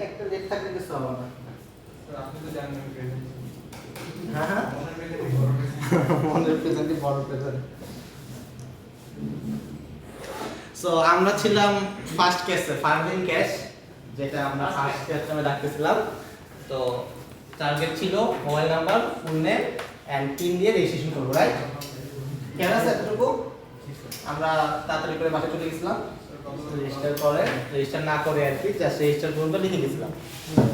একটা লেট থাকলে কিছু হবে না। আপনি তো জানেন প্রেজেন্ট। হ্যাঁ হ্যাঁ, মনের প্রেজেন্টই বড় প্রেজেন্ট। সো আমরা ছিলাম ফার্স্ট কেসে, ফার্মিং ক্যাশ, যেটা আমরা ফার্স্ট ক্যাশ নামে ডাকতেছিলাম। তো টার্গেট ছিল mobile number, full name and PIN দিয়ে রেজিস্ট্রেশন করব, রাইট? কেন আছে এতটুকু? আমরা তাড়াতাড়ি করে বাসা চলে গেছিলাম, রেজিস্টার না করে আর কি, জাস্ট রেজিস্টার পর্যন্ত লিখে দিয়েছিলাম।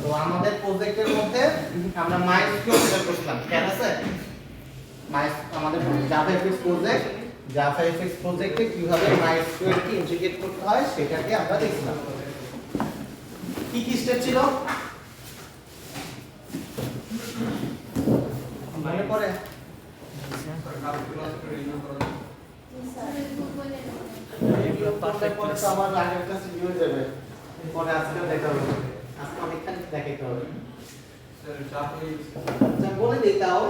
তো আমাদের প্রজেক্টের মধ্যে আমরা মাইস্কিউএল সেট করছিলাম, কেন আছে? আমাদের জাভাএফএক্স প্রজেক্ট, জাভাএফএক্স প্রজেক্টে কিভাবে মাইস্কিউএল কে ইন্টিগ্রেট করতে হয় সেটাকে আমরা দেখছিলাম। কি কি স্টেপ ছিল মনে পড়ে? এগুলো পারফেক্ট পরে তো আমার আগের কাছে ভিউ যাবে, পরে আজকে দেখা হবে, আজকে অনেকখানি দেখাইতে হবে। আচ্ছা বলে দিই তাও,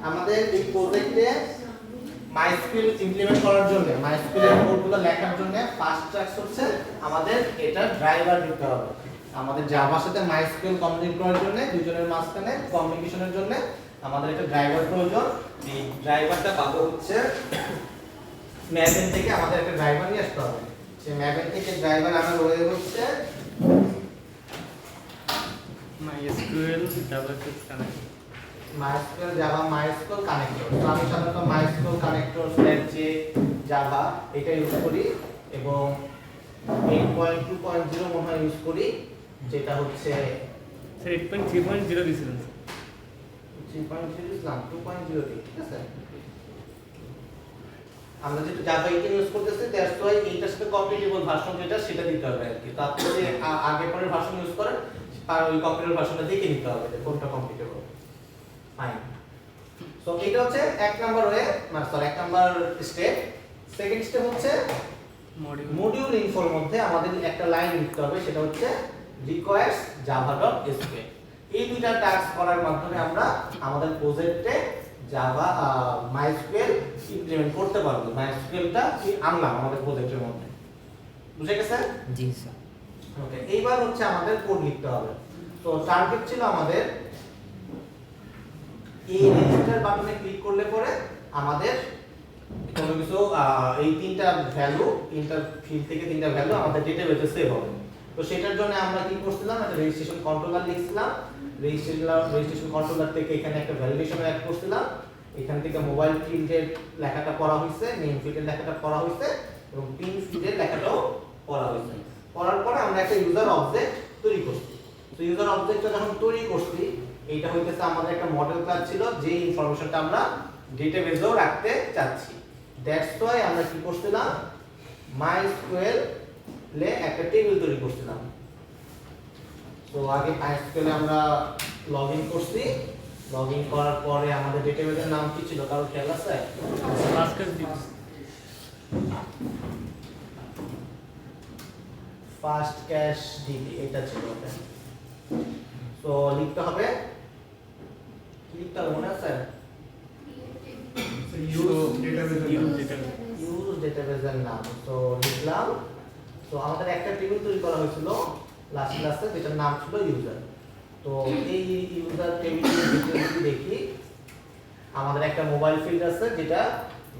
আমাদের এই প্রজেক্টে মাইস্কিউএল ইমপ্লিমেন্ট করার জন্য, মাইস্কিউএল এর কোডগুলো লেখার জন্য ফার্স্ট টাস্ক হচ্ছে আমাদের এটা ড্রাইভার দিতে হবে। আমাদের জাভার সাথে মাইস্কিউএল কমিউনিকেট করার জন্য, দুজনের মাঝখানে কমিউনিকেশনের জন্য আমাদের একটা ড্রাইভার প্রয়োজন। এই ড্রাইভারটা পাবো হচ্ছে ম্যাভেন থেকে, আমাদের একটা ড্রাইভার নিয়ে আসতে হবে। সেই ম্যাভেন থেকে ড্রাইভার আমার রয়ে হচ্ছে MySQL JavaScript connect MySQL Java MySQL connector. তো আমি সাধারণত MySQL কানেক্টর যে জাভা এটা ইউজ করি এবং 8.2.0 মনে হয় ইউজ করি, যেটা হচ্ছে স্যার 8.3.0 দিয়েছিলেন 3.0 ইসলাম 2.0 ঠিক আছে। আমরা যেটা জাভা 18 ইউজ করতেছি, দ্যাটস ওয়াই এইটার সাথে কম্পিটিবল ভার্সন যেটা সেটা দিতে হবে আর কি। তো আপনি যদি আগে পরের ভার্সন ইউজ করেন, আর ওই কম্পিউটার ভার্সনটা দেখে নিতে হবে যে কোনটা কম্পিটিবল। ফাইন। সো এটা হচ্ছে এক নাম্বার ওয়ে, মানে সরি এক নাম্বার স্টেপ। সেকেন্ড স্টেপ হচ্ছে মডিউল ইনফোর মধ্যে আমাদের একটা লাইন লিখতে হবে, সেটা হচ্ছে রিকোয়ার্স java.sql। এই দুইটা টাস্ক করার মাধ্যমে আমরা আমাদের প্রজেক্টে জাভা মাইস্কিউএল ইমপ্লিমেন্ট করতে পারবো। মাইস্কিউএলটা কি আনলাম আমাদের প্রজেক্টের মধ্যে, বুঝে গেছে? জি স্যার। ওকে, এইবার হচ্ছে আমাদের কোড লিখতে হবে। তো টার্গেট ছিল আমাদের এই রেজিস্টার বাটনে ক্লিক করলে পরে আমাদের কোনো কিছু এই তিনটা ভ্যালু, তিনটা ফিল্ড থেকে তিনটা ভ্যালু আমাদের ডেটাবেসে সেভ হবে। তো সেটার জন্য আমরা কি করছিলাম, একটা রেজিস্ট্রেশন কন্ট্রোলার লিখছিলাম। রেজিস্ট্রেশন কন্ট্রোলার থেকে এখানে একটা ভ্যালিডেশন অ্যাড করছিলাম। এখান থেকে মোবাইল ফিল্ডের লেখাটা পড়া হয়েছে, নেম ফিল্ডের লেখাটা পড়া হয়েছে এবং পিন ফিল্ডের লেখাটাও পড়া হয়েছে। পড়ার পরে আমরা একটা ইউজার অবজেক্ট তৈরি করছি। তো ইউজার অবজেক্টটা যখন তৈরি করছি, এইটা হইতেছে আমাদের একটা মডেল ক্লাস ছিল, যে ইনফরমেশনটা আমরা ডেটাবেসেও রাখতে চাচ্ছি। দ্যাটস ওয়াই আমরা কি করছিলাম, মাইস্কিউএল এ একটা টেবিল তৈরি করছিলাম। তো আগে মাইস্কিউএল এ আমরা লগইন করছি। লগইন করার পরে আমাদের ডেটাবেসের নাম কি ছিল কারো খেয়াল আছে? ফার্স্ট ক্যাশ ডিবি এটা ছিল ওটা। তো লিখতে হবে, লিখতে হবে মনে আছে? ইউজ ডেটাবেসের নাম। তো লিখলাম। তো আমাদের একটা টেবিল তৈরি করা হয়েছিল লাস্ট ক্লাসে, যেটার নাম ছিল ইউজার। তো এই ইউজার টেবিলের ডিটেইলস দেখি, আমাদের একটা মোবাইল ফিল্ড আছে যেটা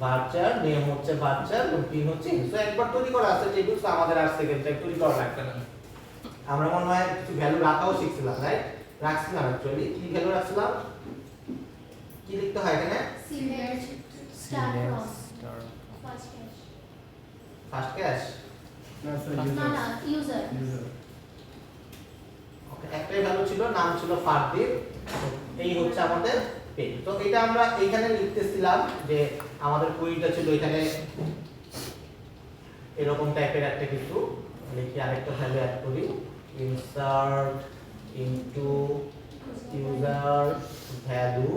ভার্চার, নেম হচ্ছে ভার্চার এবং পিন হচ্ছে। সো একবার তৈরি করা আছে টেবিল, তো আমাদের আর সেকেন্ড টাইম তৈরি করা লাগবে না। আমরা মনে হয় কিছু ভ্যালু রাখাও শিখছিলাম, রাইট? রাখছিলাম অ্যাকচুয়ালি। কি ভ্যালু রাখছিলাম, কি লিখতে হয় এখানে? ফার্স্ট ক্যাশ ইউজার ওকে, একটাই ভ্যালু ছিল, নাম ছিল ফারদিন। এই হচ্ছে আমাদের পেজ। তো এটা আমরা এইখানে লিখতেছিলাম যে আমাদের কুইরিটা ছিল এখানে এরকম টাইপের একটা কিছু। লিখি আরেকটা ভ্যালু অ্যাড করি, ইনসার্ট ইনটু ইউজার ভ্যালু,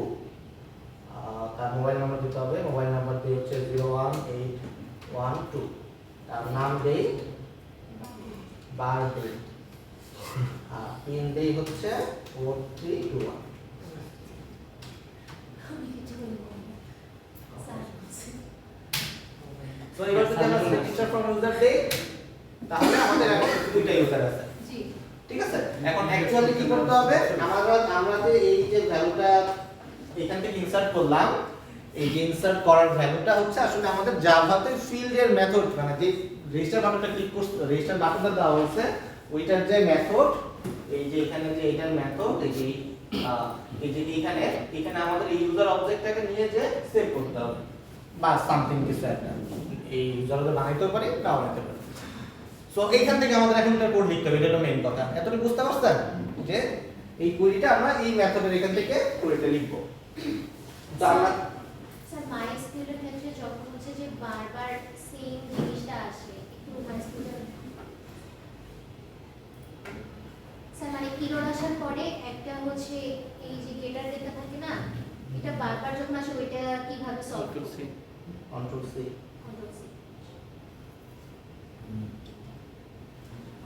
তার মোবাইল নাম্বার দিতে হবে। মোবাইল নাম্বার দিয়ে হচ্ছে 01812, তার নাম দেই বারডে, আর পিন দেই হচ্ছে 4321। তো এবার যদি আমরা রেজিস্টার ফ্রম ইউজার দেই, তাহলে আমাদের এখন দুইটা ইউজার আছে। জি ঠিক আছে, এখন অ্যাকচুয়ালি কি করতে হবে, আমরা যে এই যে ভ্যালুটা এখান থেকে ইনসার্ট করলাম, এই যে ইনসার্ট করার ভ্যালুটা হচ্ছে আসলে আমাদের জাভাতে ফিল্ডের মেথড, মানে যে রেজিস্টার বাটনটা ক্লিক করতে, রেজিস্টার বাটনটা দেওয়া হয়েছে ওইটার যে মেথড, এই যে এখানে যে এইটার মেথড, এই যে এখানে আমাদের এই ইউজার অবজেক্টটাকে নিয়ে যে সেভ করতে হবে বা সামথিং কিছু একটা, এই ইউজারটা বানাইতে পারি না বানাইতে পারি। সো এইখান থেকে আমাদের এখন একটা কোড লিখতে হবে, এটা হলো মেইন কথা। এতটুকু বুঝতে পারছেন যে এই কোডটা আমরা এই মেথডের এখান থেকে কোডটা লিখব। তো আমরা স্যার মাইস্কুল এর ক্ষেত্রে যখন হচ্ছে যে বারবার সেম জিনিসটা আসে, একটু মাইস্কুল স্যার মানে কিরোড আসার পরে একটা হচ্ছে এই যে গেটার লেখা থাকে না, এটা বারবার যখন আসে ওইটা কিভাবে সলভ করব? Control C.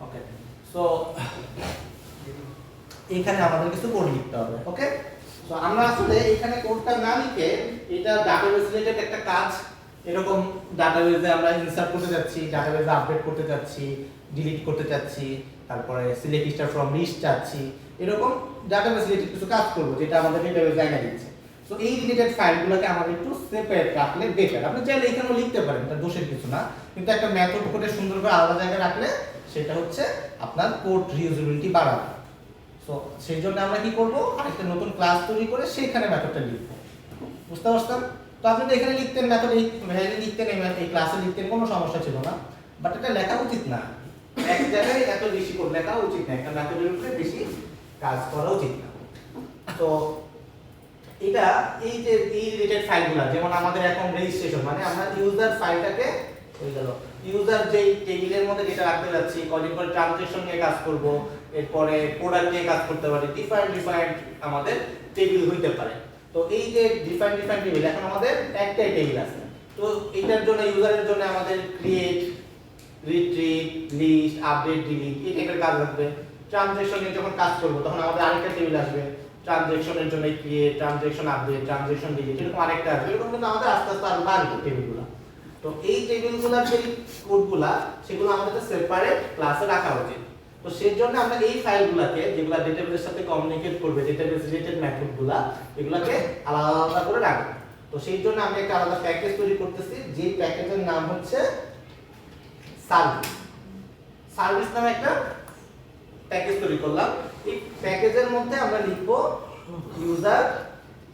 ওকে, সো এখানে আমাদের কিছু কোড লিখতে হবে। ওকে, সো আমরা আসলে এখানে কোডটা না লিখে, এটা ডাটাবেস রিলেটেড একটা কাজ, এরকম ডাটাবেসে আমরা ইনসার্ট করতে যাচ্ছি, ডাটাবেসে আপডেট করতে যাচ্ছি, ডিলিট করতে যাচ্ছি, তারপরে সিলেক্ট স্টার ফ্রম লিস্ট চাচ্ছি, এরকম ডাটাবেস রিলেটেড কিছু কাজ করব যেটা আমাদের ডেটাবেস জায়গা দিচ্ছে। সো এই রিলেটেড ফাইলগুলোকে আমাদের একটু সেপারেট রাখলে বেটার। আপনি চাইলে এখানেও লিখতে পারেন, এটা দোষের কিছু না, কিন্তু একটা মেথড কোডে সুন্দর করে আলাদা জায়গায় রাখলে সেটা হচ্ছে আপনার কোড রিউজেবিলিটি বাড়াবে। সো সেই জন্য আমরা কি করব, আরেকটা নতুন ক্লাস তৈরি করে সেখানে মেথডটা লিখব। বুঝতে পারছেন? তো আপনি তো এখানে লিখতেন মেথড, এই ভ্যালু লিখতেন, এই ক্লাসে লিখতেন, কোনো সমস্যা ছিল না, বাট এটা লেখা উচিত না। এক জায়গায় এত বেশি কোড লেখা উচিত না, একটা মেথডের উপরে বেশি কাজ করা উচিত না। তো এটা এই যে এই রিলেটেড ফাইলগুলো, যেমন আমাদের এখন রেজিস্ট্রেশন, মানে আমরা ইউজার ফাইলটাকে হয়ে গেল ইউজার যেই টেবিলের মধ্যে যেটা রাখতে যাচ্ছি, কদিন পরে ট্রানজ্যাকশন নিয়ে কাজ করব, এরপরে প্রোডাক্ট নিয়ে কাজ করতে পারি, ডিফারেন্ট আমাদের টেবিল হইতে পারে। তো এই যে ডিফারেন্ট টেবিল, এখন আমাদের একটাই টেবিল আছে। তো এটার জন্য ইউজারের জন্য আমাদের create, retrieve, list, update, delete এই টাইপের কাজ লাগবে। ট্রানজ্যাকশন নিয়ে যখন কাজ করব তখন আমাদের আরেকটা টেবিল আসবে, ট্রানজ্যাকশনের জন্য create, transaction update, transaction delete, এরকম আরেকটা আসবে। এরকম কিন্তু আমাদের আস্তে আস্তে আরো বাড়বে টেবিলগুলো। তো এই টেবিলগুলোর যে কোডগুলা, সেগুলো আমাদের সেপারেট ক্লাসে রাখা উচিত। তো সেই জন্য আমরা এই ফাইলগুলোকে, যেগুলো ডেটাবেসের সাথে কমিউনিকেট করবে, ডেটাবেস রিলেটেড মেথডগুলা, এগুলোকে আলাদা আলাদা করে রাখবো। তো সেই জন্য আমি একটা আলাদা প্যাকেজ তৈরি করতেছি, যে প্যাকেজের নাম হচ্ছে সার্ভিস। সার্ভিস নামে একটা প্যাকেজ তৈরি করলাম। এই প্যাকেজের মধ্যে আমরা লিখব ইউজার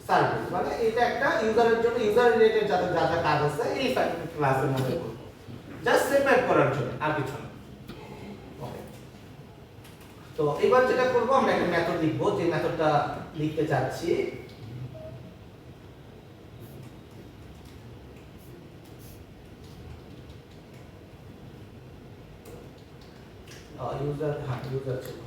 সার্ভিস, মানে এটা একটা ইউজারের জন্য, ইউজার রিলেটেড যা যা কাজ আছে এই ক্লাসের মধ্যে করব, জাস্ট সেপারেট করার জন্য, আর কিছু না। ওকে, তো এবার যেটা করব, আমরা একটা মেথড লিখব, যে মেথডটা লিখতে চাচ্ছি ইউজার, ইউজার ছিল।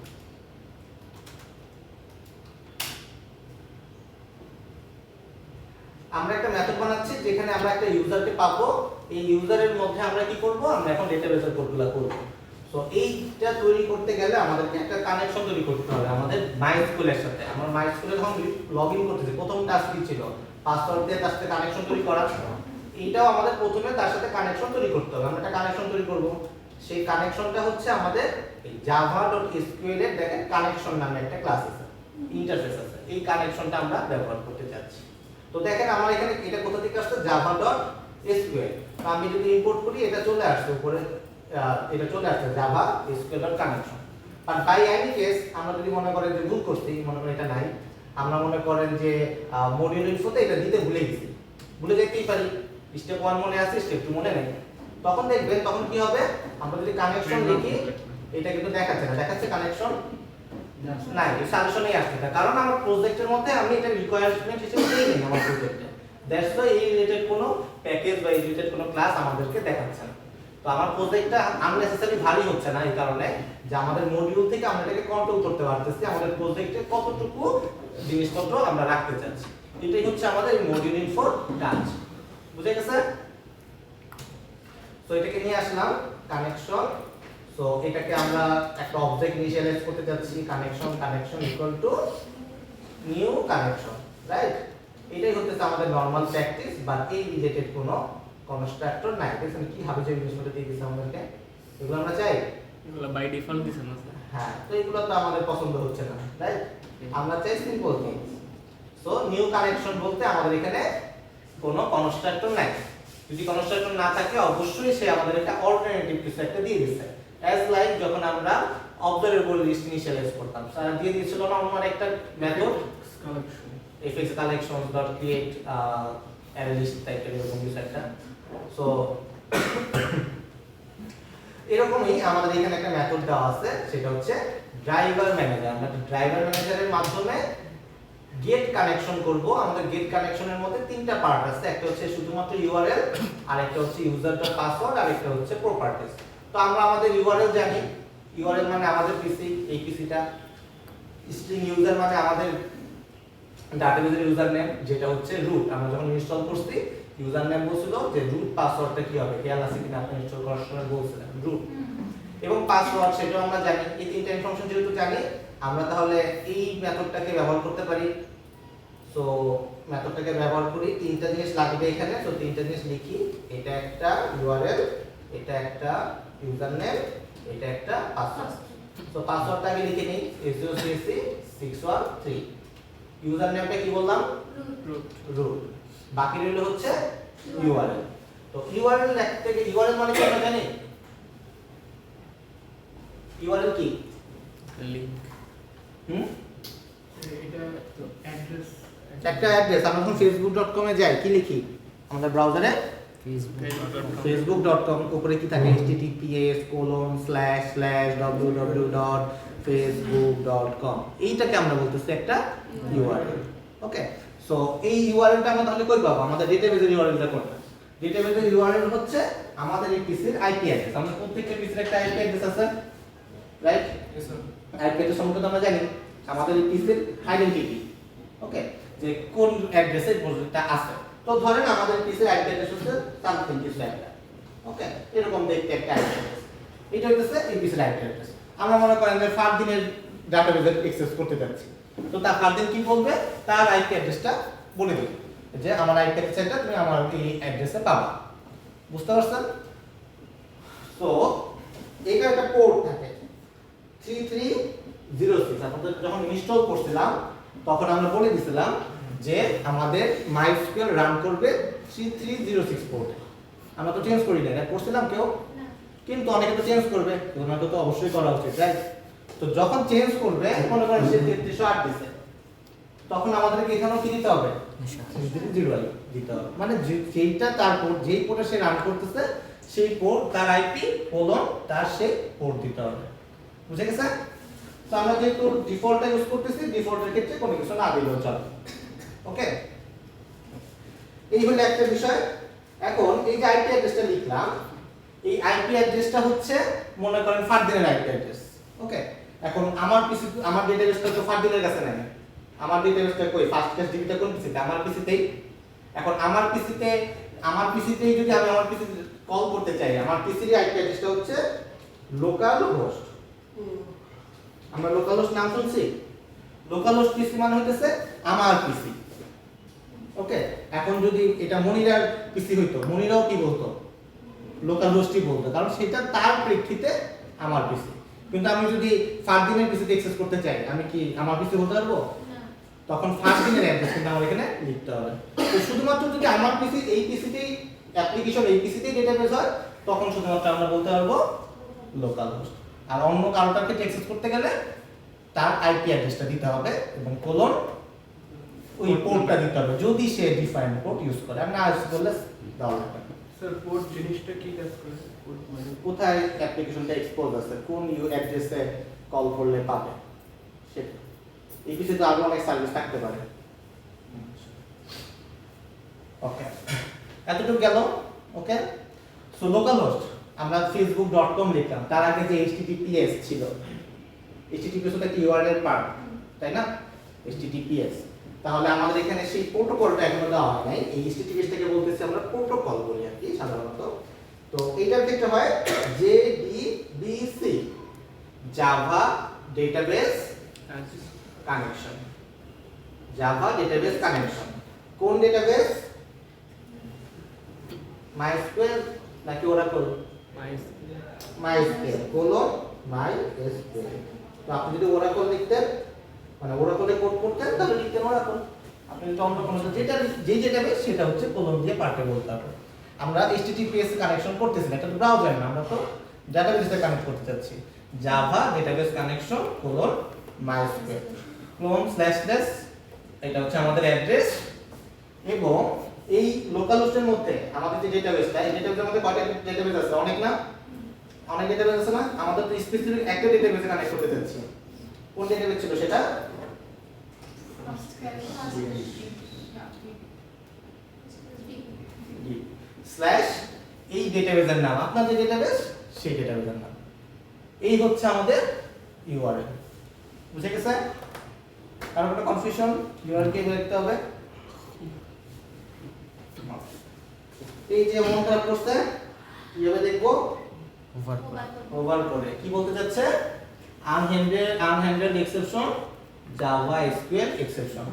আমরা একটা মেথড বানাচ্ছি যেখানে আমরা একটা ইউজারকে পাবো, এই ইউজারের মধ্যে আমরা কি করব, আমরা এখন ডেটাবেসের কোডগুলো করব। সো এইটা তৈরি করতে গেলে আমাদেরকে একটা কানেকশন তৈরি করতে হবে আমাদের মাইস্কুলের সাথে। আমরা মাইস্কুলে যখন লগইন করতেছি, প্রথম টাস্ক কি ছিল, পাসওয়ার্ড দিয়ে তার সাথে কানেকশন তৈরি করা। এইটাও আমাদের প্রথমে তার সাথে কানেকশন তৈরি করতে হবে। আমরা একটা কানেকশন তৈরি করব, সেই কানেকশনটা হচ্ছে আমাদের এই java.sql এর দেখেন কানেকশন নামে একটা ক্লাস আছে, ইন্টারফেস আছে, এই কানেকশনটা আমরা ব্যবহার করতে যাচ্ছি। তো দেখেন আমার এখানে এটা কোথা থেকে আসছে, java.sql। তো আমি যদি ইম্পোর্ট করি, এটা চলে আসছে উপরে, এটা চলে আসছে java.sql.connection। R by any case আমরা যদি মনে করেন যে ভুল করছি, মনে করেন এটা নাই, আমরা মনে করেন যে মডিউল ইনফোতে এটা দিতে ভুলে গেছি, ভুলে যেতেই পারি, স্টেপ 1 মনে আছে, স্টেপ 2 মনে নেই, তখন দেখবেন তখন কি হবে, আমরা যদি কানেকশন লিখি, এটা কিন্তু দেখাচ্ছে না, দেখাচ্ছে কানেকশন নাই, সাজেশনেই আসছে না, কারণ আমার প্রজেক্টের মধ্যে আমি এটা রিকোয়ারমেন্ট হিসেবে দেই নি আমার প্রজেক্টে। দ্যাটস ওয়াই এই রিলেটেড কোনো প্যাকেজ বা এই রিলেটেড কোনো ক্লাস আমাদেরকে দেখাচ্ছে না। তো আমার প্রজেক্টটা আননেসেসারি ভারী হচ্ছে না, এই কারণে যে আমাদের মডিউল থেকে আমরা এটাকে কন্ট্রোল করতে পারতেছি, আমাদের প্রজেক্টে কতটুকু জিনিসপত্র আমরা রাখতে চাচ্ছি। এটাই হচ্ছে আমাদের মডিউল ইনফোর কাজ। বুঝে গেছে? সো এটাকে নিয়ে আসলাম কানেকশন। সো এটাকে আমরা একটা অবজেক্ট ইনিশিয়ালাইজ করতে যাচ্ছি, connection equal to new connection, right? এটাই হচ্ছে আমাদের নরমাল প্র্যাকটিস, বাট এই রিলেটেড কোনো কনস্ট্রাক্টর নাই। দেখেন কি হাবিজাবি জিনিসপত্র দিয়ে দিয়েছে আমাদেরকে, এগুলো আমরা চাই। বাই ডিফল্ট দিছে না স্যার। হ্যাঁ, তো এগুলো তো আমাদের পছন্দ হচ্ছে না, রাইট? আমরা চাই simple things. So new connection বলতে আমাদের এখানে কোনো কনস্ট্রাক্টর নাই। যদি কনস্ট্রাক্টর না থাকে অবশ্যই সে আমাদের একটা অল্টারনেটিভ কিছু একটা দিয়ে দিচ্ছে, অ্যাজ লাইক যখন আমরা অবজারভেবল লিস্ট ইনিশিয়ালাইজ করতাম, তারা দিয়ে দিয়েছিল না আমার একটা method collection fx collections dot create array list টাইপের এরকম কিছু একটা। সো এরকমই আমাদের এখানে একটা মেথড দেওয়া আছে, সেটা হচ্ছে ড্রাইভার ম্যানেজার। আমরা ড্রাইভার ম্যানেজারের মাধ্যমে গেট কানেকশন করব। আমাদের গেট কানেকশনের মধ্যে তিনটা পার্ট আছে, একটা হচ্ছে শুধুমাত্র ইউআরএল, আর একটা হচ্ছে ইউজার ডট পাসওয়ার্ড, আর একটা হচ্ছে প্রপার্টিজ। তো আমরা আমাদের ইউআরএল জানি, ইউআরএল মানে আমাদের পিসি, এই পিসিটা। স্ট্রিং ইউজার মানে আমাদের ডাটাবেজের ইউজার নেম, যেটা হচ্ছে রুট। আমরা যখন ইনস্টল করছি ইউজার নেম বলছিল যে রুট, পাসওয়ার্ডটা কি হবে খেয়াল আছে কিনা আপনি ইনস্টল করার সময় বলছিলেন রুট এবং পাসওয়ার্ড, সেটাও আমরা জানি। এই তিনটা ইনফরমেশন যেহেতু জানি, আমরা তাহলে এই মেথডটাকে ব্যবহার করতে পারি। সো মেথডটাকে ব্যবহার করি, তিনটা জিনিস লাগবে এখানে। সো তিনটা জিনিস লিখি, এটা একটা ইউআরএল, এটা একটা ইউজার নেম, এটা একটা পাসওয়ার্ড। সো পাসওয়ার্ডটা আগে লিখে নিই, s0cc613। ইউজার নেমটা কি বললাম? রুট। বাকি রইল হচ্ছে ইউআরএল। তো ইউআরএল লিখতে গিয়ে ইউআরএল মানে কি আমরা জানি? ইউআরএল কি? লিংক। এটা তো অ্যাড্রেস একটা অ্যাড্রেস। আমরা যখন facebook.com এ যাই কি লিখি আমাদের ব্রাউজারে? facebook.com উপরে কি থাকে? https://www.facebook.com। এইটাকে আমরা বলতেছি একটা ইউআরএল। ওকে, সো এই ইউআরএলটা আমরা তাহলে কই পাবো? আমাদের ডেটাবেজের ইউআরএলটা কোনটা? ডেটাবেজের ইউআরএল হচ্ছে আমাদের এই পিসির আইপি অ্যাড্রেস। আমাদের প্রত্যেকটা পিসির একটা আইপি অ্যাড্রেস আছে, right? Yes sir IP address সম্পর্কে আমরা জানি, আমাদের এই পিসির আইডেন্টিটি। ওকে, যে কোন অ্যাড্রেসে প্রজেক্টটা আছে। তো ধরেন আমাদের পিসির আইপি অ্যাড্রেস হচ্ছে সামথিং কিছু একটা। ওকে, এরকম দেখতে একটা আইপি অ্যাড্রেস। এটা হচ্ছে এই পিসির আইপি অ্যাড্রেস। আমরা মনে করেন যে ফারদিনের ডাটাবেজে অ্যাক্সেস করতে যাচ্ছি, তো তার ফারদিন কি বলবে? তার আইপি অ্যাড্রেসটা বলে দেবে যে আমার আইপি অ্যাড্রেসটা তুমি আমার এই অ্যাড্রেসে পাবা। বুঝতে পারছেন? তো এইটা একটা পোর্ট থাকে 3306। আপনাদের যখন ইনস্টল করছিলাম তখন আমরা বলে দিয়েছিলাম যে আমাদের MySQL রান করবে 3306 পোর্টে। আমরা তো চেঞ্জ করি না, এটা করছিলাম কেউ? কিন্তু অনেকে তো চেঞ্জ করবে, তোমাকে তো অবশ্যই করা উচিত, রাইট? তো যখন চেঞ্জ করবে মনে করেন সে 3308 দিছে, তখন আমাদেরকে এখানেও কি দিতে হবে? 3308 দিতে হবে। মানে যেইটা তার পোর্ট, যেই পোর্টে সে রান করতেছে সেই পোর্ট, তার আইপি কোলন তার সেই পোর্ট দিতে হবে। বুঝে গেছে? তো আমরা যেহেতু ডিফল্টটা ইউজ করতেছি, ডিফল্টের ক্ষেত্রে কোনো কিছু না দিলেও চলে। ওকে, এই হলো একটা বিষয়। এখন এই যে আইপি অ্যাড্রেসটা লিখলাম, এই আইপি অ্যাড্রেসটা হচ্ছে মনে করেন ফারদিনের আইপি অ্যাড্রেস। ওকে, এখন আমার পিসি, আমার ডেটাবেসটা তো ফারদিনের কাছে নাই, আমার ডেটাবেসটা কই? ফার্স্ট ক্লাস ডিবিটা কোন পিসিতে? আমার পিসিতেই। এখন আমার পিসিতেই যদি আমি আমার পিসি কল করতে চাই, আমার পিসির আইপি অ্যাড্রেসটা হচ্ছে লোকাল হোস্ট। আমরা লোকাল হোস্ট নাম শুনছি? লোকাল হোস্ট পিসি মানে হইতেছে আমার পিসি। ওকে, এখন যদি এটা মনিরার পিসি হইতো, মনিরাও কি বলতো? লোকাল হোস্টই বলতো, কারণ সেটা তার প্রেক্ষিতে আমার পিসি। কিন্তু আমি যদি ফারদিনের পিসিতে অ্যাক্সেস করতে চাই, আমি কি আমার পিসি বলতে পারবো? তখন ফারদিনের অ্যাড্রেস কিন্তু আমার এখানে লিখতে হবে। তো শুধুমাত্র যদি আমার পিসি, এই পিসিতেই অ্যাপ্লিকেশন, এই পিসিতেই ডেটাবেস হয়, তখন শুধুমাত্র আমরা বলতে পারবো লোকাল হোস্ট। আর অন্য কারোটাকে অ্যাক্সেস করতে গেলে তার আইপি অ্যাড্রেসটা দিতে হবে এবং কোলন ওই পোর্টটা দিতে হবে, যদি সে ডিফাইন পোর্ট ইউজ করে। আর না ইউজ করলে দাও লাগবে। স্যার পোর্ট জিনিসটা কি কাজ করে? পোর্ট মানে কোথায় অ্যাপ্লিকেশনটা এক্সপোজ আছে, কোন অ্যাড্রেসে কল করলে পাবে সেটা। এই কিছু তো আরো অনেক সার্ভিস থাকতে পারে। ওকে, এতটুকু গেল। ওকে, সো লোকাল হোস্ট আমরা facebook.com লিখলাম, তার আগে যে https ছিল, https হচ্ছে একটা ইউআরএল পার্ট, তাই না? https, তাহলে আমাদের এখানে সেই প্রোটোকলটা এখনো দেওয়া হয় নাই। এই https থেকে বলতেছি আমরা প্রোটোকল বলি আর কি সাধারণত। তো এইটার ক্ষেত্রে হয় JDBC, Java database connection. Java database connection কোন ডেটাবেস? MySQL নাকি ওরাকল? MySQL colon MySQL। তো আপনি যদি ওরাকল লিখতেন মানে ওরাকলে কোড করতেন তাহলে লিখতেন ওরাকল। আপনি যদি অন্য কোনো যেটা ডেটাবেস সেটা হচ্ছে কোলন দিয়ে পার্টে বলতে হবে। আমরা HTTPS কানেকশন করতেছি না, এটা তো ব্রাউজার না, আমরা তো ডেটাবেসে কানেক্ট করতে যাচ্ছি। Java database connection colon MySQL clone slash slash এটা হচ্ছে আমাদের অ্যাড্রেস। এবং এই লোকাল হোস্টের মধ্যে আমাদের যে ডেটাবেসটা, এই ডেটাবেসের মধ্যে কয়টা ডেটাবেস আছে? অনেক না? অনেক ডেটাবেস আছে না? আমাদের তো স্পেসিফিক একটা ডেটাবেসে কানেক্ট করতে যাচ্ছি। কোন ডেটাবেস ছিল সেটা? স্ল্যাশ এই ডেটাবেসের নাম, আপনার যে ডেটাবেস সেই ডেটাবেসের নাম। এই হচ্ছে আমাদের ইউআরএল। বুঝে গেছে? কারণ কোনো কনফিউশন? ইউআরএল কে লিখতে হবে। এই যে মন খারাপ করছে কিভাবে দেখবো? ওভার করে কি বলতে যাচ্ছে? আনহ্যান্ডেলড এক্সেপশন জাভা এসকিউএল এক্সেপশন।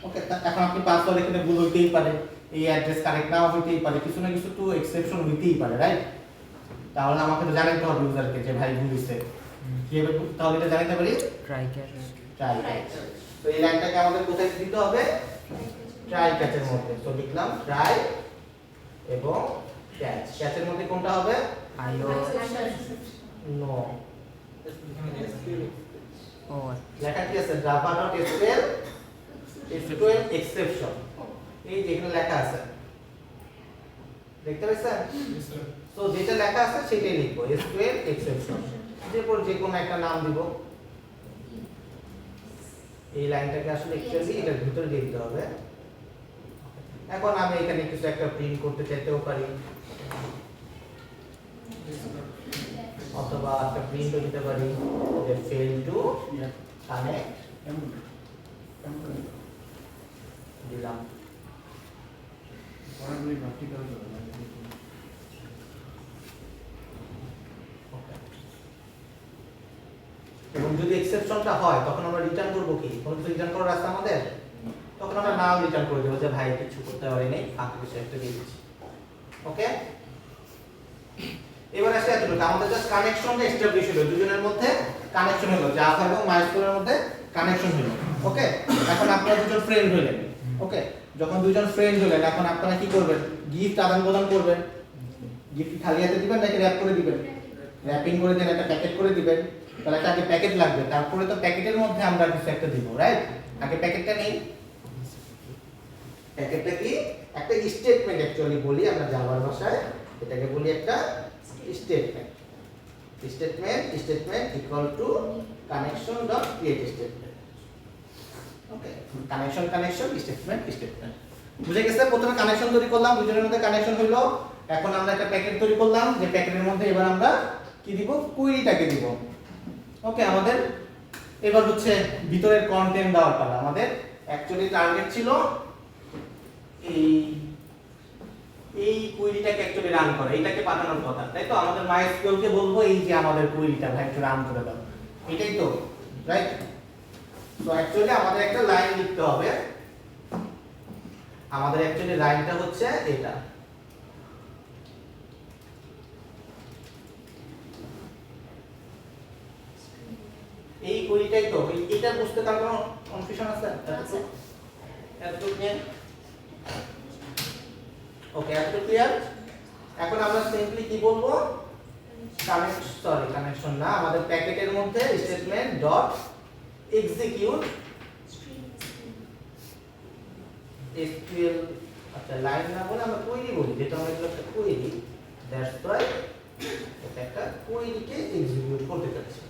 ওকে, এখন আপনি পাসওয়ার্ড এখানে ভুল হইতেই পারে, এই অ্যাড্রেস কারেক্ট নাও হইতেই পারে, কিছু না কিছু তো এক্সেপশন হইতেই পারে, রাইট? তাহলে আমাকে তো জানাতে হবে ইউজারকে যে ভাই ভুল হইছে। কিভাবে তাহলে এটা জানাতে পারি? Try catch. তো এই লাইনটাকে আমাদের কোথায় দিতে হবে? ট্রাই ক্যাচের মধ্যে। তো লিখলাম ট্রাই এবং ক্যাচ। ক্যাচের মধ্যে কোনটা হবে? আইও নো, ও লেখা কি আছে? java.sql SQL exception। এই যে এখানে লেখা আছে, দেখতে পাচ্ছেন? তো যেটা লেখা আছে সেটাই লিখবো, SQL exception। এরপর যে কোনো একটা নাম দিব। এই লাইনটাকে আসলে অ্যাকচুয়ালি এটার ভিতরে দিয়ে দিতে হবে। এখন আমি এখানে কিছু একটা প্রিন্ট করতে চাইতেও পারি, অথবা একটা প্রিন্টও দিতে পারি যে ফেল টু কানেক্ট দিলাম। এবং যদি এক্সেপশনটা হয় তখন আমরা রিটার্ন করব কি? কোনো কিছু রিটার্ন করার রাস্তা আমাদের? তখন আমরা নাম রিটার্ন করে দেবো যে ভাই কিছু করতে পারি নাই, ফাঁকা কিছু একটা দিয়ে দিচ্ছি। ওকে, এবার আসে এতটুকু, আমাদের জাস্ট কানেকশনটা এস্টাবলিশ হলো, দুজনের মধ্যে কানেকশন হলো, জাভা এবং MySQL এর মধ্যে কানেকশন হলো। ওকে, এখন আপনারা দুজন ফ্রেন্ড হলেন। ওকে, যখন দুজন ফ্রেন্ড হলেন এখন আপনারা কি করবেন? গিফট আদান প্রদান করবেন। গিফট খালি হাতে দিবেন নাকি র‍্যাপ করে দিবেন? র‍্যাপিং করে দেন, একটা প্যাকেট করে দিবেন। তাহলে একটা আগে প্যাকেট লাগবে, তারপরে তো প্যাকেটের মধ্যে আমরা কিছু একটা দিব, রাইট? আগে প্যাকেটটা নেই। প্যাকেটটা কি? একটা স্টেটমেন্ট অ্যাকচুয়ালি বলি আমরা জাভার ভাষায়, এটাকে বলি একটা statement. Statement equal to connection dot create statement. Okay, connection statement. বুঝে গেছে? প্রথমে কানেকশন তৈরি করলাম, দুজনের মধ্যে কানেকশন হলো। এখন আমরা একটা প্যাকেট তৈরি করলাম, যে প্যাকেটের মধ্যে এবার আমরা কি দিব? কুইরিটাকে দিব। ওকে, আমাদের এবার হচ্ছে ভিতরের কন্টেন্ট দেওয়ার পালা। আমাদের অ্যাকচুয়ালি টার্গেট ছিল এই কুইরিটাকে অ্যাকচুয়ালি রান করে, এটাকে পাঠানোর কথা, তাই তো? আমাদের MySQL কে বলবো এই যে আমাদের কুইরিটা ভাই একটু রান করে দাও, এটাই তো, রাইট? তো অ্যাকচুয়ালি আমাদের একটা লাইন লিখতে হবে। আমাদের অ্যাকচুয়ালি লাইনটা হচ্ছে এটা। এই কুইরিটাই তো, এটা বুঝতে কার কোনো কনফিউশন আছে? এত ক্লিয়ার? ওকে, এত ক্লিয়ার? এখন আমরা সিম্পলি কি বলবো? কানেকশন না, আমাদের প্যাকেটের মধ্যে স্টেটমেন্ট ডট এক্সিকিউট SQL। আচ্ছা, লাইন না বলে আমরা কোয়েরি বলি, যেটা আমরা একটা কোয়েরি, দ্যাটস ওয়াই এটা একটা কোয়েরিকে এক্সিকিউট করতে যাচ্ছে।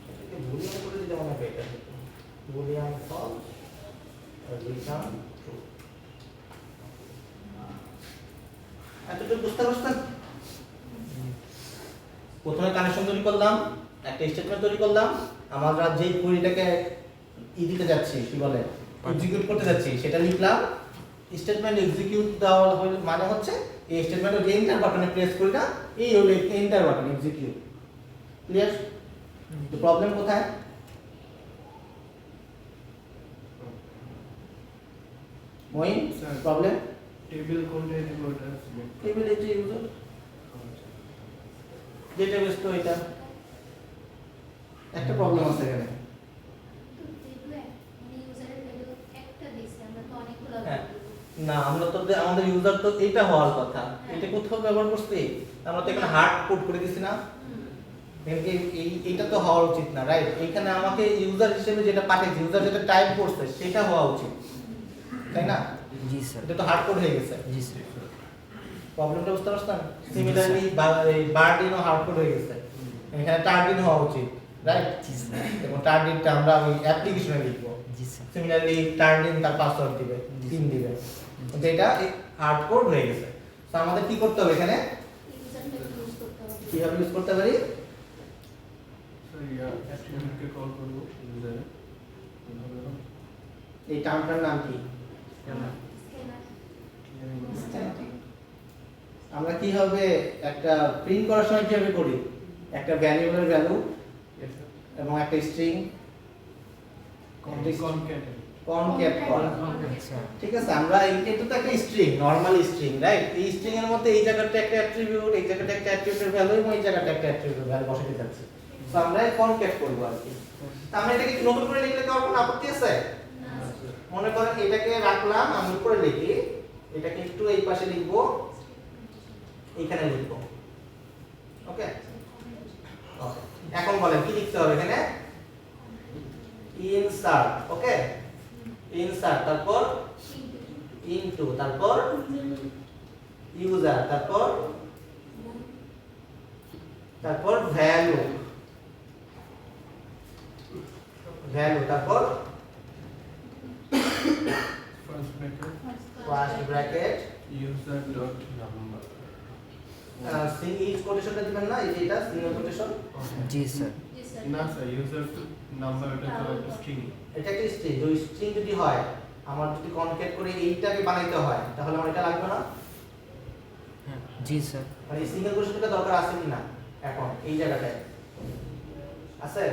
এটাকে বুলিয়ান করে দিলে মনে হয় এটা বুলিয়ান ফলস রিটার্ন ট্রু। এতটুকু বুঝতে পারছেন? প্রথমে কানেকশন তৈরি করলাম, একটা স্টেটমেন্ট তৈরি করলাম, আমরা যে কোয়েরিটাকে দিতে যাচ্ছি, কি বলে, এক্সিকিউট করতে যাচ্ছি, সেটা লিখলাম। স্টেটমেন্ট এক্সিকিউট দেওয়া মানে হচ্ছে এই স্টেটমেন্টে যে এন্টার বাটনে প্রেস করি না, এই হলো এন্টার বাটন, এক্সিকিউট। ক্লিয়ার? তো প্রবলেম কোথায়? প্রবলেম টেবিল কোনটা দিব ওটা সিলেক্ট টেবিল এই যে ইউজার ডেটাবেস তো এটা একটা প্রবলেম আছে এখানে। হ্যাঁ। না আমরা তো আমাদের ইউজার তো এটা হওয়ার কথা, এটা কোথাও ব্যবহার করছি আমরা তো এখানে হার্ড কোড করে দিছি না, এইটা তো হওয়া উচিত না, রাইট? এইখানে আমাকে ইউজার হিসেবে যেটা পাঠিয়েছে, ইউজার যেটা টাইপ করছে সেটা হওয়া উচিত, তাই না? জি স্যার। এটা তো হার্ড কোড হয়ে গেছে। জি স্যার। প্রবলেমটা বুঝতে পারছেন? সিমিলারলি বার্ডিনও হার্ড কোড হয়ে গেছে, এখানে টার্গেট হওয়া উচিত, রাইট? জি স্যার। এবং টার্গেটটা আমরা ওই অ্যাপ্লিকেশনে লিখবো। জি স্যার। সিমিলারলি টার্গেট তার পাসওয়ার্ড দিবে, পিন দিবে, কিন্তু এটা হার্ড কোড হয়ে গেছে। তো আমাদের কি করতে হবে এখানে, কিভাবে ইউজ করতে পারি? স্যার অ্যাট্রিবিউটকে কল করব ইউজারে। এই টার্মটার নাম কি? আমরা কিভাবে একটা প্রিন্ট করার সময় কিভাবে করি, একটা ভ্যারিয়েবলের ভ্যালু এবং একটা স্ট্রিং কনক্যাট করা, ঠিক আছে? আমরা এটা তো একটা স্ট্রিং, নরমাল স্ট্রিং, রাইট? এই স্ট্রিং এর মধ্যে এই জায়গাটা একটা অ্যাট্রিবিউট, এই জায়গাটা একটা অ্যাট্রিবিউটের ভ্যালু এবং এই জায়গাটা একটা অ্যাট্রিবিউটের ভ্যালু বসাতে যাচ্ছি। তো আমরা কনক্যাট করব আর কি। তো আমরা এটাকে নতুন করে লিখলে কারো কোনো আপত্তি আছে? মনে করেন এটাকে রাখলাম, আমি উপরে লিখি, এটাকে একটু এই পাশে লিখবো, এখানে লিখবো, ওকে? এখন বলেন কি লিখতে হবে এখানে? Insert, okay? ইনসার্ট, তারপর ইনটু, তারপর ইউজার, তারপর ভ্যালু, তারপর first bracket user dot number ইচ কোটেশনটা দিবেন না, এই যে এটা সিঙ্গেল কোটেশন। জি স্যার। না স্যার user number এটা তো একটা স্ট্রিং। এটা একটা স্ট্রিং, ওই স্ট্রিং যদি হয়, আমার যদি কনক্যাট করে এইটাকে বানাইতে হয়, তাহলে আমার এটা লাগবে না? হ্যাঁ। জি স্যার। মানে এই সিঙ্গেল কোটেশনটা দরকার আছে কি না এখন এই জায়গাটায়? আছে?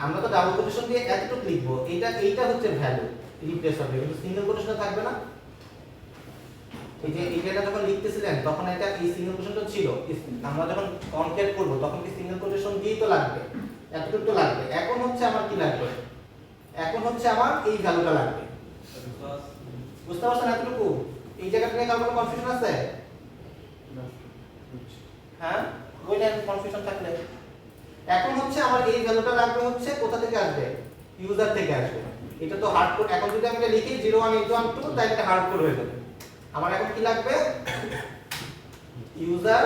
আমরা তো ডাবল কোটেশন দিয়ে এতটুকু লিখবো, এইটা হচ্ছে ভ্যালু, রিপ্লেস হবে, কিন্তু সিঙ্গেল কোটেশন থাকবে না। এই যে এইটা যখন লিখতেছিলেন তখন এটা এই সিঙ্গেল কোটেশনটা ছিল, আমরা যখন কনক্যাট করব তখন কি সিঙ্গেল কোটেশন দিয়েই তো লাগবে, এতটুকু তো লাগবে। এখন হচ্ছে আমার কি লাগবে, এখন হচ্ছে আমার এই ভ্যালুটা লাগবে, বুঝতে পারছেন? এতটুকু এই জায়গাটা নিয়ে কারো কোনো কনফিউশন আছে? হ্যাঁ, বললেন কনফিউশন থাকলে। এখন হচ্ছে আমার এই ভ্যালুটা লাগবে, হচ্ছে কোথা থেকে আসবে? ইউজার থেকে আসবে। এটা তো হার্ড কোড, এখন যদি আমি এটা লিখি 01812 তাহলে এটা হার্ড কোড হয়ে যাবে। আমার এখন কি লাগবে? User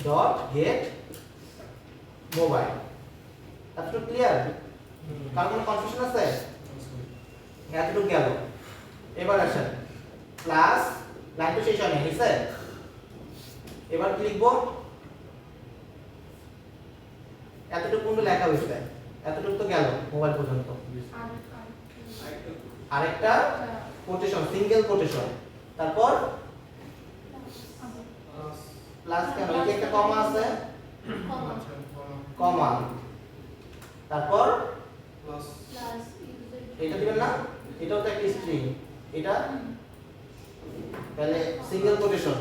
dot gate mobile. এতটুকু ক্লিয়ার? কারো কোনো কনফিউশন আছে? এতটুকু গেল। এবার আসেন ক্লাস, লাইন তো শেষ হয় না, ঠিক আছে? এবার কি লিখবো? এতটুকু কোনটা লেখা হয়েছে, এতটুকু তো গেল মোবাইল পর্যন্ত। আরেকটা কোটেশন, সিঙ্গেল কোটেশন, তারপর প্লাস, কেন এই যে একটা কমা আছে, কমা, তারপর এটা দিবেন না, এটাও তো একটা স্ট্রিং, এটা তাহলে সিঙ্গেল কোটেশন,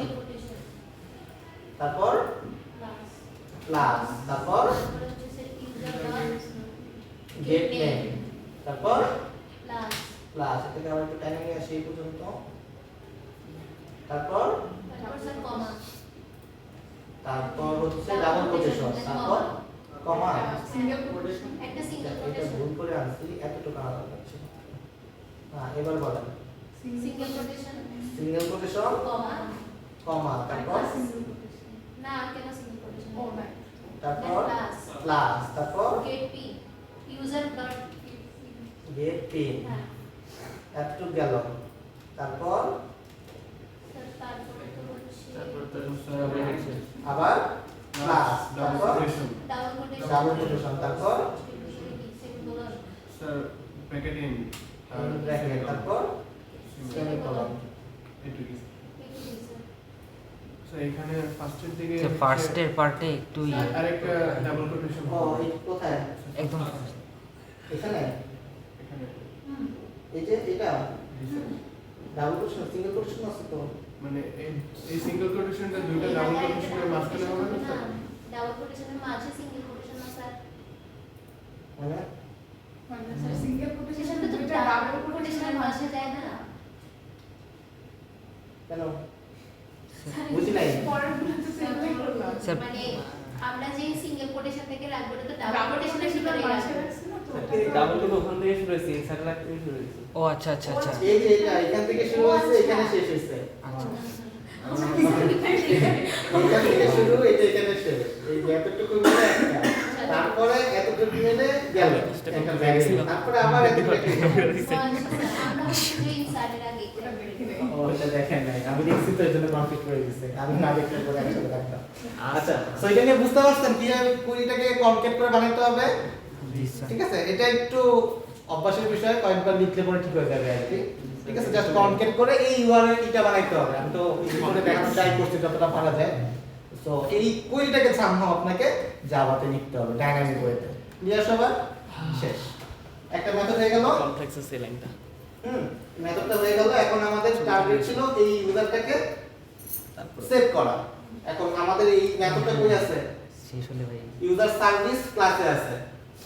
তারপর প্লাস, তারপর গেট নেম, তারপর প্লাস, এটাকে আমরা একটু টাইমিং নিয়ে আসি এই পর্যন্ত, তারপর হচ্ছে ডাবল কোটেশন, তারপর কমা, সিঙ্গেল কোটেশন, একটা সিঙ্গেল এটা কোটেশন, ভুল করে আনছি, এতটুকু আনা দরকার ছিল। হ্যাঁ, এবার বলেন single quotation, single quotation, comma, তারপর না কেন সিঙ্গেল কোটেশন, তারপর প্লাস, তারপর get P, user dot get pin, এতটুকু গেল, তারপর তারপরে তো হচ্ছে তারপর তো স্যার আবার প্লাস, তারপর ডাবল কোটেশন, ডাবল কোটেশন, তারপর স্যার ব্র্যাকেট ইন ব্র্যাকেট, তারপর সেমিকোলন। এটুকু স্যার এখানে ফার্স্টের দিকে ফার্স্টের পার্টে একটু আরেকটা ডাবল কোটেশন ও এই কোথায়? একদম এখানে এখানে এই যে এটা ডাবল কোটেশন সিঙ্গেল কোটেশন আছে তো মানে এই সিঙ্গেল কোটেশনটা দুইটা ডাবল কোটেশনের মাঝখানে হবে না স্যার? ডাবল কোটেশনের মাঝে সিঙ্গেল কোটেশন না স্যার মানে মানে স্যার সিঙ্গেল কোটেশন সেটা তো দুইটা ডাবল ডাবল কোটেশনের মাঝে যায় না কেন বুঝি নাই পরের গুলো তো সেমই করলাম স্যার মানে আমরা যে সিঙ্গেল কোটেশন থেকে রাখবো এটা তো ডাবল ডাবল কোটেশনের কোটেশনের ভিতরে মাঝে রাখবো রাখছি না তো ডাবল তো ওখান থেকে শুরু হয়েছে ইনসার্ট রাখতে শুরু হয়েছে। ও আচ্ছা আচ্ছা আচ্ছা এই যে এটা এখান থেকে শুরু হয়েছে এখানে শেষ হয়েছে আচ্ছা এখান থেকে শুরু এটা এখানে শেষ এই যে এতটুকু মিলে একটা তারপরে এতটুকু মিলে গেল একটা ভ্যারিয়েবল তারপরে আবার এতটুকু আমরা হচ্ছে যে ইনসার্টের আগে ওটা দেখে নেই ও এটা দেখেন নাই আমি দেখছি তো এজন্য কমপ্লিট করে দিয়েছে আমি না দেখলে পরে একসাথে রাখতাম আচ্ছা সো এটা নিয়ে বুঝতে পারছেন কিভাবে কুড়িটাকে কনকেট করে বানাইতে হবে জি স্যার ঠিক আছে এটা একটু অভ্যাসের বিষয় কয়েকবার লিখলে পরে ঠিক হয়ে যাবে আর কি ঠিক আছে জাস্ট কনকেট করে এই ইউআরএল এটা বানাইতে হবে আমি তো ইজি করে দেখানোর ট্রাই করছি যতটা পারা যায় সো এই কুড়িটাকে সামহাও আপনাকে জাভাতে লিখতে হবে ডাইনামিক ওয়েতে ক্লিয়ার সবার শেষ একটা মেথড হয়ে গেল কমপ্লেক্স আছে লাইনটা। মেথডটা হয়ে গেল এখন আমাদের টার্গেট ছিল এই ইউজারটাকে তারপর সেভ করা এখন আমাদের এই মেথডটা কই আছে শেষ হলে ভাই ইউজার সার্ভিস ক্লাসে আছে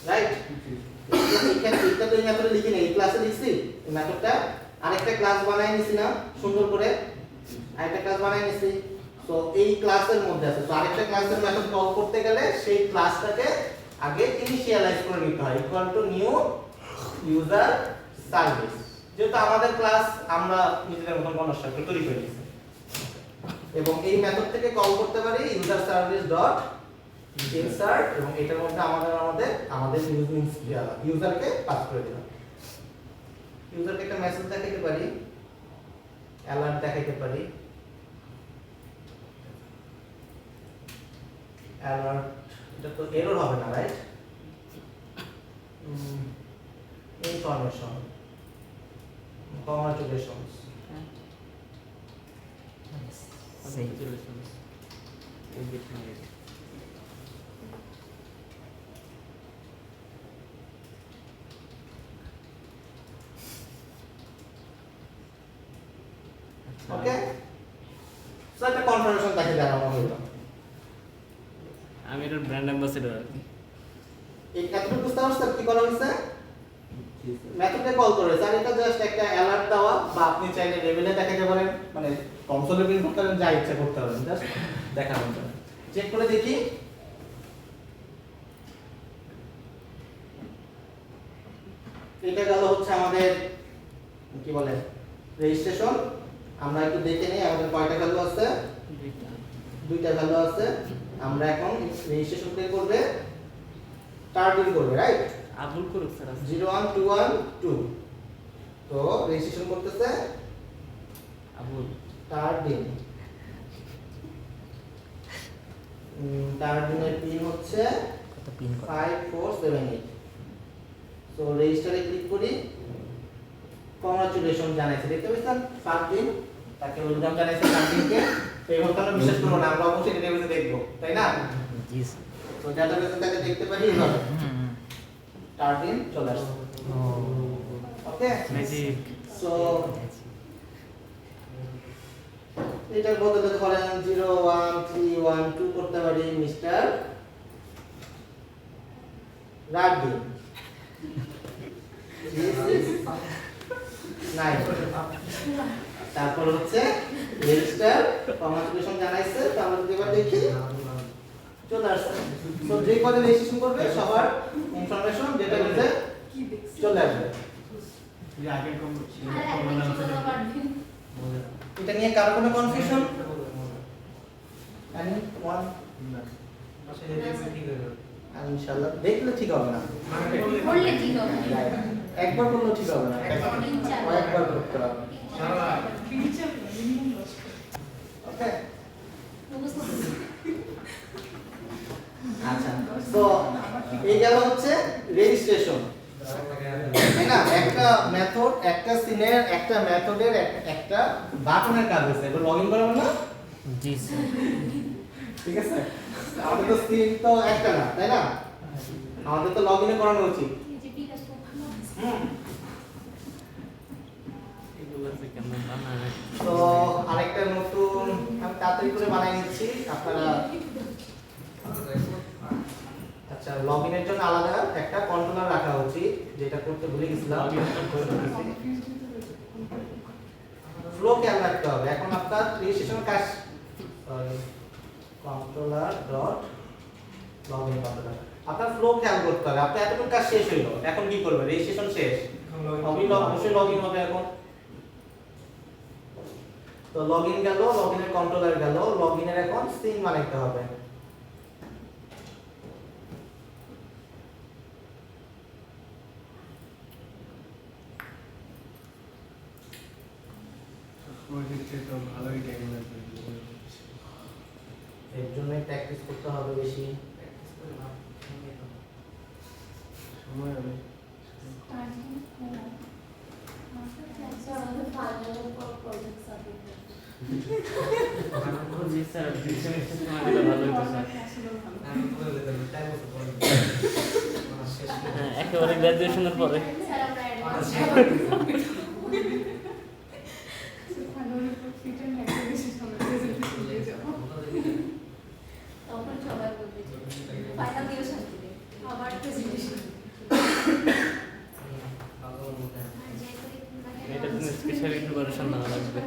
রাইট এখানে এটা তো এই মেথডে লিখি না এই ক্লাসে লিখছি এই মেথডটা আরেকটা ক্লাস বানাই নিছি না সুন্দর করে আরেকটা ক্লাস বানাই নিছি তো এই ক্লাসের মধ্যে আছে তো আরেকটা ক্লাসের মেথড কল করতে গেলে সেই ক্লাসটাকে আগে ইনিশিয়ালাইজ করে নিতে হয় equal to new user service যেহেতু আমাদের ক্লাস আমরা নিজেদের মতন কনস্ট্রাক্টর তৈরি করে নিয়েছি এবং এই মেথড থেকে কল করতে পারি ইউজার সার্ভিস ডট ইনসার্ট এবং এটার মধ্যে আমাদের ইউজারকে পাস করে দিলাম ইউজারকে একটা মেসেজ দেখাইতে পারি অ্যালার্ট দেখাইতে পারি অ্যালার্ট এটা তো এরর হবে না রাইট ইনফরমেশন কংগ্রাচুলেশনস সেই কনগ্রাচুলেশনস এই গেট নিয়ে ওকে সো একটা কনফার্মেশন তাকে জানানো হলো আমি এর ব্র্যান্ড অ্যাম্বাসেডর আর কি। এই এতটুকু বুঝতে পারছেন কি করা হয়েছে মেথডে কল করে স্যার এটা জাস্ট একটা অ্যালার্ট দেওয়া বা আপনি চাইলে লেভেলে দেখাতে পারেন মানে কনসোলে প্রিন্ট করতে পারেন যা ইচ্ছা করতে পারেন জাস্ট দেখানোর জন্য চেক করে দেখি এটা গেল হচ্ছে আমাদের কি বলে রেজিস্ট্রেশন আমরা একটু দেখে নিই আমাদের কয়টা ভ্যালু আছে দুইটা ভ্যালু আছে আমরা এখন রেজিস্ট্রেশন কে করবে টার্গেট করবে রাইট আবুল করুক স্যার আছে 01212 তো রেজিস্ট্রেশন করতেছে আবুল টার্গেট টার্গেটের পিন হচ্ছে কত পিন কত 5478 সো রেজিস্টারে ক্লিক করি কংগ্রাচুলেশন জানাইছে দেখতে পাচ্ছেন ফারদিন তাকে ওয়েলকাম জানাইছে ফারদিনকে তো এই কথা আমরা বিশ্বাস করব না আমরা অবশ্যই ডেটাবেসে দেখব তাই না জি স্যার তো ডেটাবেসে তাকে দেখতে পারি এইভাবে টার্গেট চলে আসছে ও ওকে ম্যাজিক সো এটার বদলে ধরেন 01312 করতে পারি মিস্টার রাগিন নাই তারপর হচ্ছে রেজিস্টার কংগ্রাচুলেশন জানাইছে তো আমরা যদি এবার দেখি চলে আসছে তো যে পদে রেজিস্ট্রেশন করবে সবার ইনফরমেশন ডেটাবেসে কি দেখছি চলে আসবে এই আগের আর একদিন চলো পারবেন এটা নিয়ে কারো কোনো কনফিউশন এনি ওয়ান ইনশাআল্লাহ দেখলে ঠিক হবে না করলে ঠিক হবে একবার করলে ঠিক হবে না কয়েকবার করতে হবে ফিনিচার মিনিমাম লস ওকে মুখস্থ করছি। আচ্ছা তো এই গেল হচ্ছে রেজিস্ট্রেশন তাই না একটা মেথড একটা সিনের একটা মেথডের একটা বাটনের কাজ আছে এবার লগইন করাবেন না জি স্যার ঠিক আছে আমাদের তো সিন তো একটা না তাই না আমাদের তো লগইন করানো উচিত এই যে বিকাশ খুব ভালো আছে। হুম এগুলো আছে কেন কেমন বানায় তো আরেকটা নতুন আমি তাড়াতাড়ি করে বানাই নিচ্ছি আপনারা। আচ্ছা, লগইনের জন্য আলাদা একটা কন্ট্রোলার রাখা উচিত, যেটা করতে ভুলে গেছিলাম। ফ্লো খেয়াল রাখতে হবে। এখন আপনার রেজিস্ট্রেশন কাজ কন্ট্রোলার ডট লগইন কন্ট্রোলার, আপনার ফ্লো খেয়াল করতে হবে। আপনি এতটুকু কাজ শেষ হইলো, এখন কি করবেন? রেজিস্ট্রেশন শেষ, অবশ্যই লগইন হবে এখন। তো লগইন গেল, লগইনের কন্ট্রোলার গেল, লগইনের এখন সিন বানাইতে হবে। প্রজেক্টে তো ভালোই টাইম লাগবে। এর জন্যই প্র্যাকটিস করতে হবে বেশি। সময় অনেক। জি স্যার ডিসেম্বর থেকে ভালো হতো স্যার হ্যাঁ একেবারে গ্র্যাজুয়েশনের পরে স্যার আমরা অ্যাডভান্স তখন সবাই বলবে ফাইনাল দিও শান্তি দে আবার প্রেজেন্টেশন এটা স্পেশাল প্রিপারেশন নেওয়া লাগবে